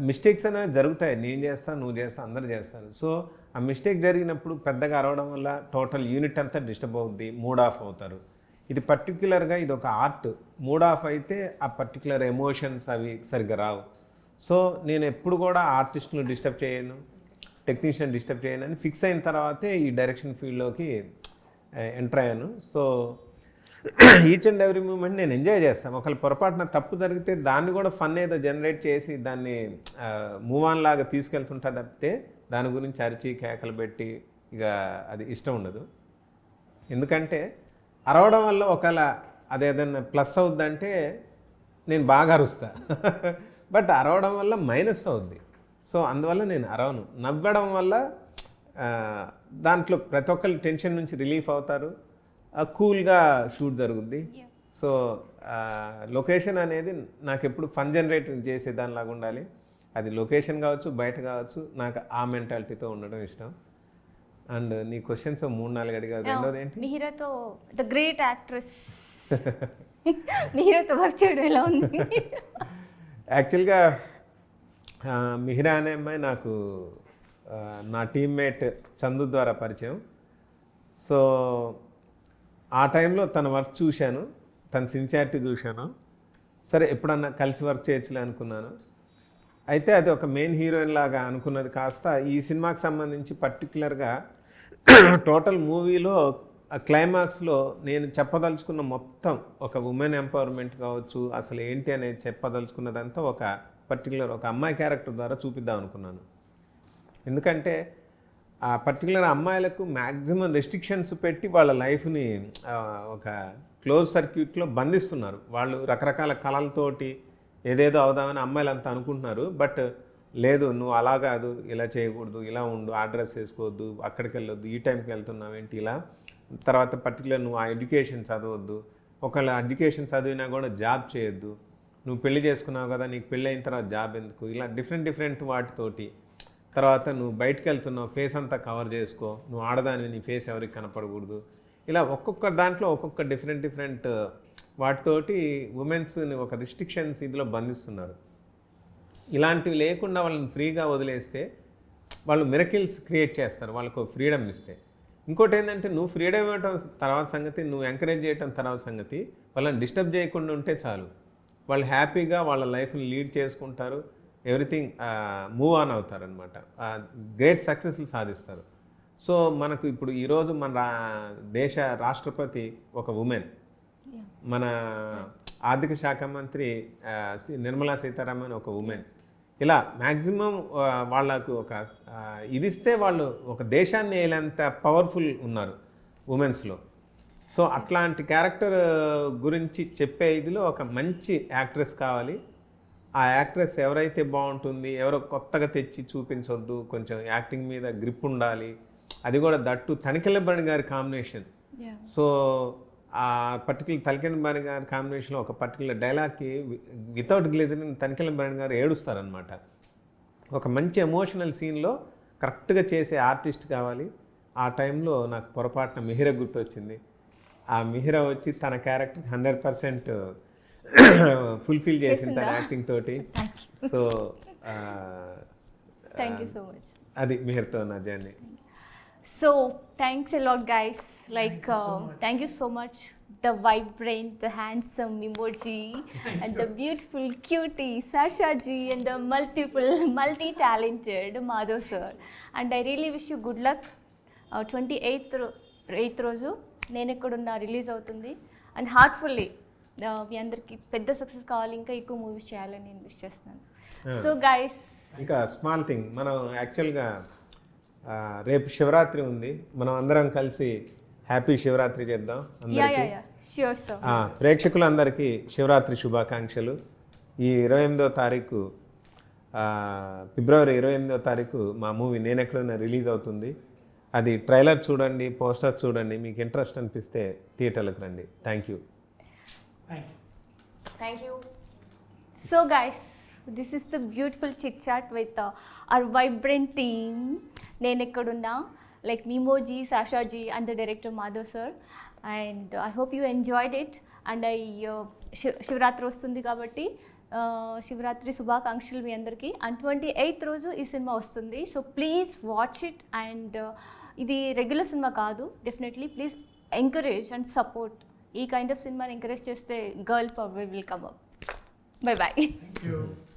మిస్టేక్స్ అనేవి జరుగుతాయి, నేను చేస్తాను, నువ్వు చేస్తాను, అందరు చేస్తారు. సో ఆ మిస్టేక్ జరిగినప్పుడు పెద్దగా అరవడం వల్ల టోటల్ యూనిట్ అంతా డిస్టర్బ్ అవుద్ది, మూడ్ ఆఫ్ అవుతారు. ఇది పర్టిక్యులర్గా ఇది ఒక ఆర్ట్. మూడ్ ఆఫ్ అయితే ఆ పర్టిక్యులర్ ఎమోషన్స్ అవి సరిగ్గా రావు. సో నేను ఎప్పుడు కూడా ఆర్టిస్ట్ను డిస్టర్బ్ చేయను, టెక్నీషియన్ డిస్టర్బ్ చేయను అని ఫిక్స్ అయిన తర్వాతే ఈ డైరెక్షన్ ఫీల్డ్లోకి ఎంటర్ అయ్యాను. So each and every moment నేను ఎంజాయ్ చేస్తాను. ఒకవేళ పొరపాటున తప్పు జరిగితే దాన్ని కూడా ఫన్ ఏదో జనరేట్ చేసి దాన్ని మూవ్ ఆన్ లాగా తీసుకెళ్తుంటా తప్పితే దాని గురించి అరిచి కేకలు పెట్టి ఇక అది ఇష్టం ఉండదు. ఎందుకంటే అరవడం వల్ల ఒకవేళ అది ఏదైనా ప్లస్ అవుద్దంటే నేను బాగా అరుస్తా, బట్ అరవడం వల్ల మైనస్ అవుద్ది. సో అందువల్ల నేను అరవను. నవ్వడం వల్ల దాంట్లో ప్రతి ఒక్కరు టెన్షన్ నుంచి రిలీఫ్ అవుతారు, కూల్గా షూట్ జరుగుద్ది. సో లొకేషన్ అనేది నాకు ఎప్పుడు ఫన్ జనరేట్ చేసే దానిలాగా ఉండాలి. అది లొకేషన్ కావచ్చు, బయట కావచ్చు, నాకు ఆ మెంటాలిటీతో ఉండడం ఇష్టం. అండ్ నీ క్వశ్చన్స్ 3-4 అడిగారు. రెండోది ఏంటి? మిహిరాతో ద గ్రేట్ యాక్ట్రెస్ మిహిరాతో వర్క్ చేయడం ఎలా ఉంది? యాక్చువల్గా మిహిరా అనే అమ్మాయి నాకు నా టీమ్మేట్ చందు ద్వారా పరిచయం. సో ఆ టైంలో తన వర్క్ చూశాను, తన సిన్సియారిటీ చూశాను. సరే ఎప్పుడన్నా కలిసి వర్క్ చేయొచ్చులే అనుకున్నాను. అయితే అది ఒక మెయిన్ హీరోయిన్ లాగా అనుకున్నది కాస్త ఈ సినిమాకి సంబంధించి పర్టికులర్గా టోటల్ మూవీలో ఆ క్లైమాక్స్లో నేను చెప్పదలుచుకున్న మొత్తం ఒక ఉమెన్ ఎంపవర్మెంట్ కావచ్చు, అసలు ఏంటి అనేది చెప్పదలుచుకున్నదంతా ఒక పర్టికులర్ ఒక అమ్మాయి క్యారెక్టర్ ద్వారా చూపిద్దాం అనుకున్నాను. ఎందుకంటే ఆ పర్టికులర్ అమ్మాయిలకు మ్యాక్సిమం రెస్ట్రిక్షన్స్ పెట్టి వాళ్ళ లైఫ్ని ఒక క్లోజ్ సర్క్యూట్లో బంధిస్తున్నారు. వాళ్ళు రకరకాల కళలతోటి ఏదేదో అవుదామని అమ్మాయిలు అంతా అనుకుంటున్నారు. బట్ లేదు, నువ్వు అలా కాదు, ఇలా చేయకూడదు, ఇలా ఉండు, ఆ డ్రెస్ వేసుకోవద్దు, అక్కడికి వెళ్ళొద్దు, ఈ టైంకి వెళ్తున్నావు ఏంటి ఇలా. తర్వాత పర్టికులర్ నువ్వు ఆ ఎడ్యుకేషన్ చదవద్దు, ఒకవేళ ఎడ్యుకేషన్ చదివినా కూడా జాబ్ చేయొద్దు, నువ్వు పెళ్లి చేసుకున్నావు కదా, నీకు పెళ్ళి అయిన తర్వాత జాబ్ ఎందుకు, ఇలా డిఫరెంట్ వాటితోటి. తర్వాత నువ్వు బయటకు వెళ్తున్నావు, ఫేస్ అంతా కవర్ చేసుకో, నువ్వు ఆడదానివి, నీ ఫేస్ ఎవరికి కనపడకూడదు, ఇలా ఒక్కొక్క దాంట్లో ఒక్కొక్క డిఫరెంట్ వాటితోటి ఉమెన్స్ని ఒక రిస్ట్రిక్షన్స్ ఇదిలో బంధిస్తున్నారు. ఇలాంటివి లేకుండా వాళ్ళని ఫ్రీగా వదిలేస్తే వాళ్ళు మిరకిల్స్ క్రియేట్ చేస్తారు, వాళ్ళకు ఫ్రీడమ్ ఇస్తే. ఇంకోటి ఏంటంటే నువ్వు ఫ్రీడమ్ ఇవ్వటం తర్వాత సంగతి, నువ్వు ఎంకరేజ్ చేయటం తర్వాత సంగతి. వాళ్ళని డిస్టర్బ్ చేయకుండా ఉంటే చాలు, వాళ్ళు హ్యాపీగా వాళ్ళ లైఫ్ని లీడ్ చేసుకుంటారు, ఎవ్రీథింగ్ మూవ్ ఆన్ అవుతారు అనమాట, గ్రేట్ సక్సెస్లు సాధిస్తారు. సో మనకు ఇప్పుడు ఈరోజు మన దేశ రాష్ట్రపతి ఒక ఉమెన్, మన ఆర్థిక శాఖ మంత్రి నిర్మలా సీతారామన్ ఒక ఉమెన్. ఇలా మ్యాక్సిమం వాళ్ళకు ఒక ఇది ఇస్తే వాళ్ళు ఒక దేశాన్ని వేయలేంత పవర్ఫుల్ ఉన్నారు ఉమెన్స్లో. సో అట్లాంటి క్యారెక్టర్ గురించి చెప్పే ఇదిలో ఒక మంచి యాక్ట్రెస్ కావాలి. ఆ యాక్ట్రెస్ ఎవరైతే బాగుంటుంది, ఎవరో కొత్తగా తెచ్చి చూపించొద్దు, కొంచెం యాక్టింగ్ మీద గ్రిప్ ఉండాలి. అది కూడా దట్టు తనికెళ్ళబడి గారి కాంబినేషన్. సో ఆ పర్టికులర్ తనికెళ్ళబడి గారి కాంబినేషన్లో ఒక పర్టికులర్ డైలాగ్కి వితౌట్ గ్లిజరిన్ తనికెళ్ళబడి గారు ఏడుస్తారనమాట. ఒక మంచి ఎమోషనల్ సీన్లో కరెక్ట్గా చేసే ఆర్టిస్ట్ కావాలి. ఆ టైంలో నాకు పొరపాటున మిహిర గుర్తొచ్చింది. ఆ మిహిర వచ్చి తన క్యారెక్టర్ 100% ఫుల్ఫిల్ చేసింది తన యాక్టింగ్ తోటి. So thank you so much. అది మిహిర్తో నా journey. So thanks a lot, guys. Thank you so much. The vibrant, the handsome emoji, and the beautiful cutie Sasha ji, and the multi-talented Madhav sir. And I really wish you good luck. 28th రోజు నేను ఎక్కడున్నా release అవుతుంది. And heartfully మీ అందరికి పెద్ద success కావాలి, ఇంకా ఎక్కువ movies చేయాలని నేను విష్ చేస్తున్నాను. సో గైస్, ఇంకా స్మాల్ థింగ్, మనం యాక్చువల్గా రేపు శివరాత్రి ఉంది, మనం అందరం కలిసి హ్యాపీ శివరాత్రి చేద్దాం అందరికీ. Sure sir. ప్రేక్షకులందరికీ శివరాత్రి శుభాకాంక్షలు. ఈ 28వ తారీఖు ఫిబ్రవరి 28వ తారీఖు మా మూవీ నేనెక్కడున్నా రిలీజ్ అవుతుంది. అది ట్రైలర్ చూడండి, పోస్టర్ చూడండి, మీకు ఇంట్రెస్ట్ అనిపిస్తే థియేటర్లకు రండి. Thank you. Thank you. So guys, this is the beautiful chit chat with our vibrant team. నేను ఎక్కడున్నా, like Mimoh ji, Sasha ji and the director Madhav sir. And I hope you enjoyed it. And Shivratri వస్తుంది కాబట్టి శివరాత్రి శుభాకాంక్షలు మీ అందరికీ. అండ్ 28th రోజు ఈ సినిమా వస్తుంది. So please watch it. And ఇది రెగ్యులర్ సినిమా కాదు, definitely please encourage and support. ఈ కైండ్ ఆఫ్ సినిమాని ఎంకరేజ్ చేస్తే girl power will come up. Bye bye. Thank you.